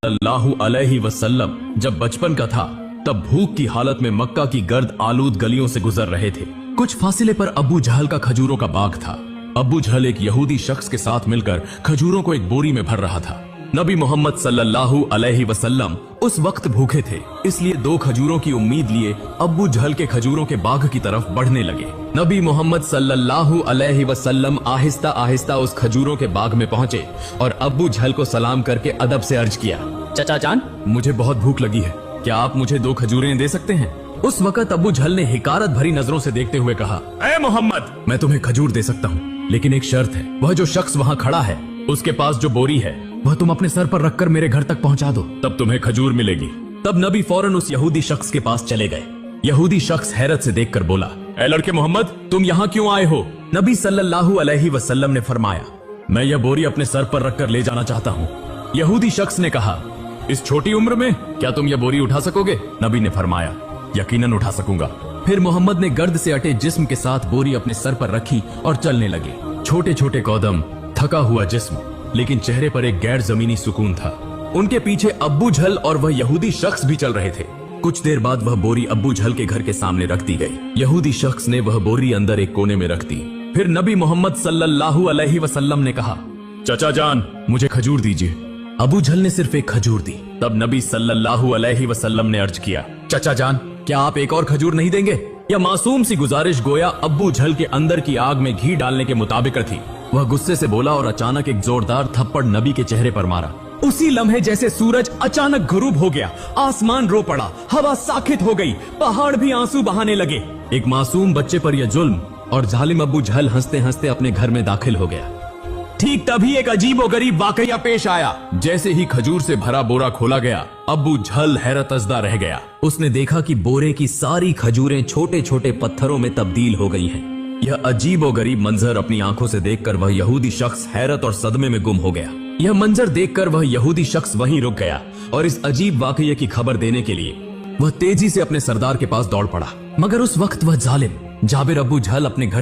सल्लल्लाहु अलैहि वसल्लम जब बचपन का था तब भूख की हालत में मक्का की गर्द आलूद गलियों से गुजर रहे थे। कुछ फासिले पर अब्बू जहल का खजूरों का बाग था। अब्बू जहल एक यहूदी शख्स के साथ मिलकर खजूरों को एक बोरी में भर रहा था। नबी मोहम्मद सल्लल्लाहु अलैहि वसल्लम उस वक्त भूखे थे, इसलिए 2 खजूरों की उम्मीद लिए अब्बू जहल के खजूरों के बाग की तरफ बढ़ने लगे। नबी मोहम्मद सल्लल्लाहु अलैहि वसल्लम आहिस्ता आहिस्ता उस खजूरों के बाग में पहुंचे और अब्बू जहल को सलाम करके अदब से अर्ज किया, चचा जान, मुझे बहुत भूख लगी है, क्या आप मुझे 2 खजूरें दे सकते हैं? उस वक्त अब्बू जहल ने हिकारत भरी नजरों से देखते हुए कहा, ऐ मोहम्मद, मैं तुम्हें खजूर दे सकता हूँ, लेकिन एक शर्त है। वह जो शख्स वहाँ खड़ा है उसके पास जो बोरी है वह तुम अपने सर पर रखकर मेरे घर तक पहुँचा दो, तब तुम्हें खजूर मिलेगी। तब नबी फौरन उस यहूदी शख्स के पास चले गए। यहूदी शख्स हैरत से देखकर बोला, ऐ लड़के मोहम्मद, तुम यहाँ क्यों आए हो? नबी सल्लल्लाहु अलैहि वसल्लम ने फरमाया, मैं यह बोरी अपने सर पर रखकर ले जाना चाहता हूँ। यहूदी शख्स ने कहा, इस छोटी उम्र में क्या तुम यह बोरी उठा सकोगे? नबी ने फरमाया, यकीनन उठा सकूंगा। फिर मोहम्मद ने गर्द से अटे जिस्म के साथ बोरी अपने सर पर रखी और चलने लगे। छोटे छोटे कदम, थका हुआ जिस्म, लेकिन चेहरे पर एक गैर जमीनी सुकून था। उनके पीछे अब्बू जहल और वह यहूदी शख्स भी चल रहे थे। कुछ देर बाद वह बोरी अब्बू जहल के घर के सामने रख दी गई। यहूदी शख्स ने वह बोरी अंदर एक कोने में रख दी। फिर नबी मोहम्मद सल्लल्लाहु अलैहि वसल्लम ने कहा, चचा जान, मुझे खजूर दीजिए। अबू जहल ने सिर्फ एक खजूर दी। तब नबी सल्लल्लाहु अलैहि वसल्लम ने अर्ज किया, चचा जान, क्या आप एक और खजूर नहीं देंगे? यह मासूम सी गुजारिश गोया अब्बू जहल के अंदर की आग में घी डालने के मुताबिक थी। वह गुस्से से बोला और अचानक एक जोरदार थप्पड़ नबी के चेहरे पर मारा। उसी लम्हे जैसे सूरज अचानक गुरूब हो गया, आसमान रो पड़ा, हवा साखित हो गई, पहाड़ भी आंसू बहाने लगे। एक मासूम बच्चे पर यह जुल्म और जालिम अब्बू जहल हंसते हंसते अपने घर में दाखिल हो गया। ठीक तभी एक अजीबोगरीब वाकया पेश आया। जैसे ही खजूर से भरा बोरा खोला गया, अब्बू जहल हैरतजदा रह गया। उसने देखा कि बोरे की सारी खजूरें छोटे छोटे पत्थरों में तब्दील हो गई हैं। यह अजीबोगरीब मंजर अपनी आंखों से देखकर वह यहूदी शख्स हैरत और सदमे में गुम हो गया। यह मंजर देखकर वह यहूदी शख्स वहीं रुक गया और इस अजीब वाकये की खबर देने के लिए वह तेजी से अपने सरदार के पास दौड़ पड़ा। मगर उस वक्त वह जालिम जाबिर अब्बू जहल अपने घर